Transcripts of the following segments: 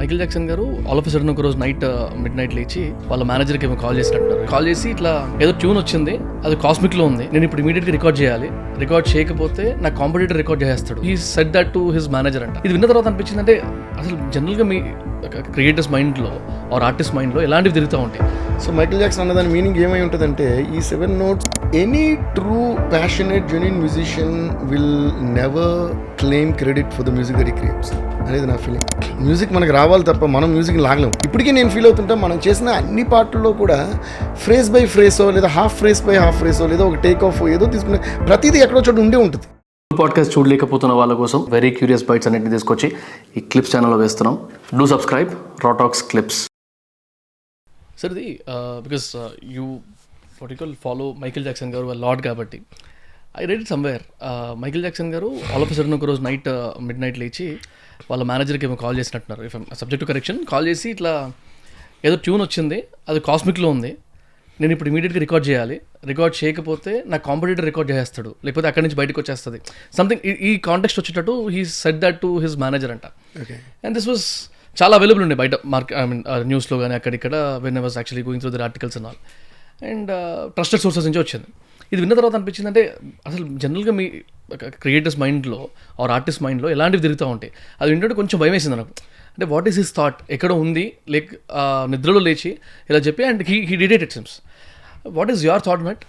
Michael Jackson గారు all of sudden ఒక రోజు మిడ్ నైట్ లేచి వాళ్ళ మేనేజర్కి ఏమో కాల్ చేసినట్టున్నారు. కాల్ చేసి ఇట్లా ఏదో ట్యూన్ వచ్చింది, అది కాస్మిక్ లో ఉంది, నేను ఇప్పుడు ఇమీడియట్ గా రికార్డ్ చేయాలి, రికార్డ్ చేయకపోతే నా కాంపిటీటర్ రికార్డ్ చేస్తాడు. He said that to his manager అంట. ఇది విన్న తర్వాత అనిపించింది అంటే అసలు జనరల్ గా మీ క్రియేటర్స్ మైండ్ లో ఆర్ ఆర్టిస్ట్ మైండ్ లో ఎలాంటివి తిరుగుతూ ఉంటాయి. సో మైకిల్ జాక్సన్ అన్న దాని మీనింగ్ ఏమై ఉంటుందంటే, ఈ 7 notes any true passionate genuine musician will never claim credit for the music that he creates అనేది నా ఫీలింగ్. మ్యూజిక్ మనకు రావాలి తప్ప మనం మ్యూజిక్ లాగలేము. ఇప్పటికీ నేను ఫీల్ అవుతుంటా, మనం చేసిన అన్ని పాటల్లో కూడా ఫ్రేజ్ బై ఫ్రేసో లేదా హాఫ్ ఫ్రేజ్ బై హాఫ్ ఫ్రేసో లేదా ఒక టేక్ ఆఫ్ ఏదో తీసుకునే ప్రతిదీ ఎక్కడో చోట ఉండే ఉంటుంది. పాడ్కాస్ట్ చూడలేకపోతున్న వాళ్ళ కోసం వెరీ క్యూరియస్ బైట్స్ అన్నింటిని తీసుకొచ్చి ఈ క్లిప్స్ ఛానల్లో వేస్తున్నాం. డూ సబ్స్క్రైబ్ రా టాక్స్ క్లిప్స్. సార్ ఇది because you particular follow Michael Jackson గారు లాట్ కాబట్టి I read it somewhere. Michael Jackson గారు ఆల్ ఆఫ్ సడన్ ఒక రోజు మిడ్ నైట్ లేచి వాళ్ళ మేనేజర్కి ఏమో కాల్ చేసినట్టున్నారు. ఇఫ్ సబ్జెక్ట్ కరెక్షన్ కాల్ చేసి ఇట్లా ఏదో ట్యూన్ వచ్చింది, అది కాస్మిక్లో ఉంది, నేను ఇప్పుడు ఇమీడియట్గా రికార్డ్ చేయాలి, రికార్డ్ చేయకపోతే నా కాంపిటీటర్ రికార్డ్ చేస్తాడు, లేకపోతే అక్కడి నుంచి బయటకు వచ్చేస్తుంది సంథింగ్. ఈ కాంటెక్స్ట్ వచ్చేటట్టు he said that to his manager అంట. అండ్ దిస్ వాజ్ చాలా అవైలబుల్ ఉండే బయట న్యూస్లో కానీ అక్కడిక్కడ when I was actually going through the articles and all. And trusted sources నుంచి వచ్చింది. ఇది విన్న తర్వాత అనిపించింది అంటే అసలు జనరల్గా మీ క్రియేటర్స్ మైండ్లో ఆర్ ఆర్టిస్ట్ మైండ్లో ఎలాంటివి తిరుగుతూ ఉంటాయి. అది వింటుంటే కొంచెం భయం వేసింది నాకు. అంటే వాట్ ఈస్ హిస్ థాట్, ఎక్కడ ఉంది, లైక్ నిద్రలో లేచి ఇలా చెప్పి and he did it seems. What is your thought on it?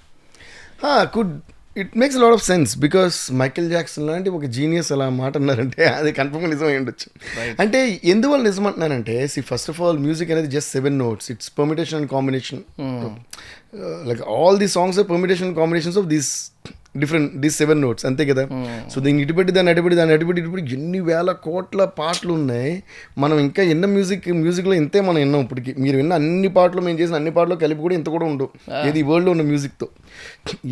It makes lot of sense because Michael Jackson లాంటి ఒక జీనియస్ అలా మాట అన్నారంటే అది కన్ఫర్మ్గా నిజమై ఉండొచ్చు. అంటే ఎందువల్ల నిజమంటున్నానంటే, ఫస్ట్ ఆఫ్ ఆల్ మ్యూజిక్ అనేది just 7 notes. It's permutation and combination. Like all the songs are permutation and combinations of these 7 notes, అంతే కదా. సో దీన్ని ఇటుపెట్టి దాన్ని అటుపెట్టి ఎన్ని వేల కోట్ల పాటలు ఉన్నాయి. మనం ఇంకా ఎన్న మ్యూజిక్లో ఇంతే మనం విన్నాం. ఇప్పటికి మీరు విన్న అన్ని పాటలు, మేము చేసిన అన్ని పాటలు కలిపి కూడా ఇంత కూడా ఉండవు. ఏది ఈ వరల్డ్లో ఉన్న మ్యూజిక్తో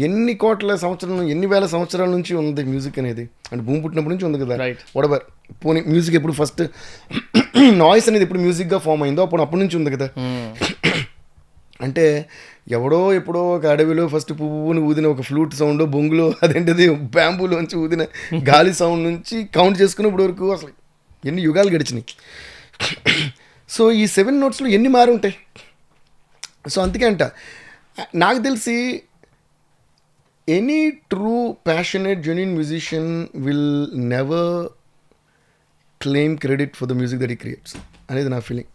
ఎన్ని కోట్ల సంవత్సరాలు, ఎన్ని వేల సంవత్సరాల నుంచి ఉంది మ్యూజిక్ అనేది. అంటే భూమి పుట్టినప్పటి నుంచి ఉంది కదా. వడబర్ పోనీ మ్యూజిక్ ఎప్పుడు ఫస్ట్ నాయిస్ అనేది ఎప్పుడు మ్యూజిక్గా ఫామ్ అయిందో అప్పటి నుంచి ఉంది కదా. అంటే ఎవడో ఎప్పుడో ఒక అడవిలో ఫస్ట్ పువ్వుని ఊదిన ఒక ఫ్లూట్ సౌండ్, బొంగులో అదేంటిది బ్యాంబూలోంచి ఊదిన గాలి సౌండ్ నుంచి కౌంట్ చేసుకున్నప్పుడు వరకు అసలు ఎన్ని యుగాలు గడిచినాయి. సో ఈ 7 notesలో ఎన్ని మారి ఉంటాయి. సో అందుకే అంట, నాకు తెలిసి any true passionate genuine musician will never claim credit for the music that he creates అనేది నా ఫీలింగ్.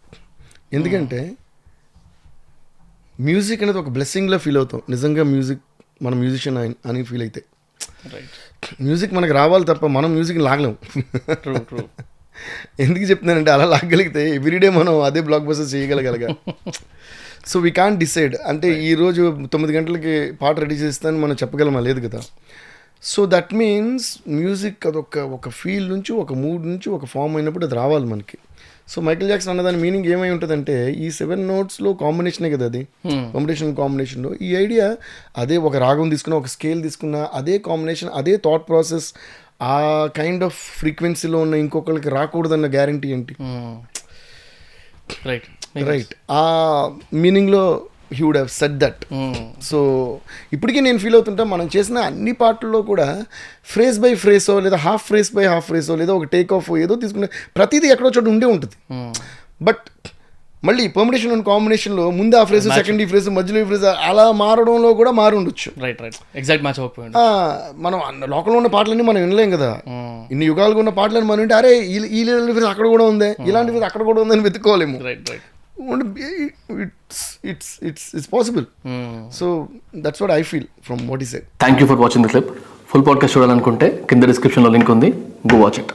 ఎందుకంటే మ్యూజిక్ అనేది ఒక బ్లెస్సింగ్లో ఫీల్ అవుతాం నిజంగా. మన మ్యూజిషియన్ అని ఫీల్ అయితే మ్యూజిక్ మనకు రావాలి తప్ప మనం మ్యూజిక్ లాగలేము. ఎందుకు చెప్తున్నానంటే, అలా లాగలిగితే ఎవ్రీడే మనం అదే బ్లాక్ బస్టర్ చేయగలగలగా. So we can't decide. అంటే ఈరోజు 9 గంటలకి పాట రెడీ చేస్తానని మనం చెప్పగలమా? లేదు కదా. సో దట్ మీన్స్ మ్యూజిక్ అదొక ఫీల్ నుంచి, ఒక మూడ్ నుంచి ఒక ఫామ్ అయినప్పుడు అది రావాలి మనకి. సో మైకిల్ జాక్సన్ అన్న దాని మీనింగ్ ఏమై ఉంటుందంటే, ఈ 7 notesలో కాంబినేషనే కదా అది. కాంబినేషన్లో ఈ ఐడియా అదే, ఒక రాగం తీసుకున్నా, ఒక స్కేల్ తీసుకున్నా, అదే కాంబినేషన్, అదే థాట్ ప్రాసెస్, ఆ కైండ్ ఆఫ్ ఫ్రీక్వెన్సీలో ఉన్న ఇంకొకరికి రాకూడదన్న గ్యారంటీ ఏంటి? రైట్ ఆ మీనింగ్లో he would have said that. So ఇప్పటికీ నేను ఫీల్ అవుతుంటా, మనం చేసిన అన్ని పాటల్లో కూడా ఫ్రేజ్ బై ఫ్రేసో లేదా హాఫ్ ఫ్రేజ్ బై హాఫ్ ఫ్రేసో లేదా ఒక టేక్ ఆఫ్ ఏదో తీసుకునే ప్రతిదీ ఎక్కడో చోట ఉండే ఉంటుంది. బట్ మళ్ళీ పర్మిటేషన్ అండ్ కాంబినేషన్లో ముందు ఆ ఫ్రేజ్, సెకండ్ ఈ ఫ్రేజ్, మధ్యలో ఈ ఫ్రేజ్ అలా మారడంలో కూడా మారి ఉండొచ్చు. ఎగ్జాక్ట్ మ్యాచ్ అవ్వకపోయింది. మనం లోకంలో ఉన్న పాటలన్నీ మనం వినలేం కదా. ఇన్ని యుగాలుగా ఉన్న పాటలని మనం వింటే, అరే ఈ ఫ్రేజ్ అక్కడ కూడా ఉంది, ఇలాంటి ఫ్రేజ్ అక్కడ కూడా ఉందని వెతుక్కోలేము. It's possible. So that's what I feel from what he said. Thank you for watching the clip. Full podcast చూడాలనుకుంటే కింద డిస్క్రిప్షన్లో లింక్ ఉంది, go watch it.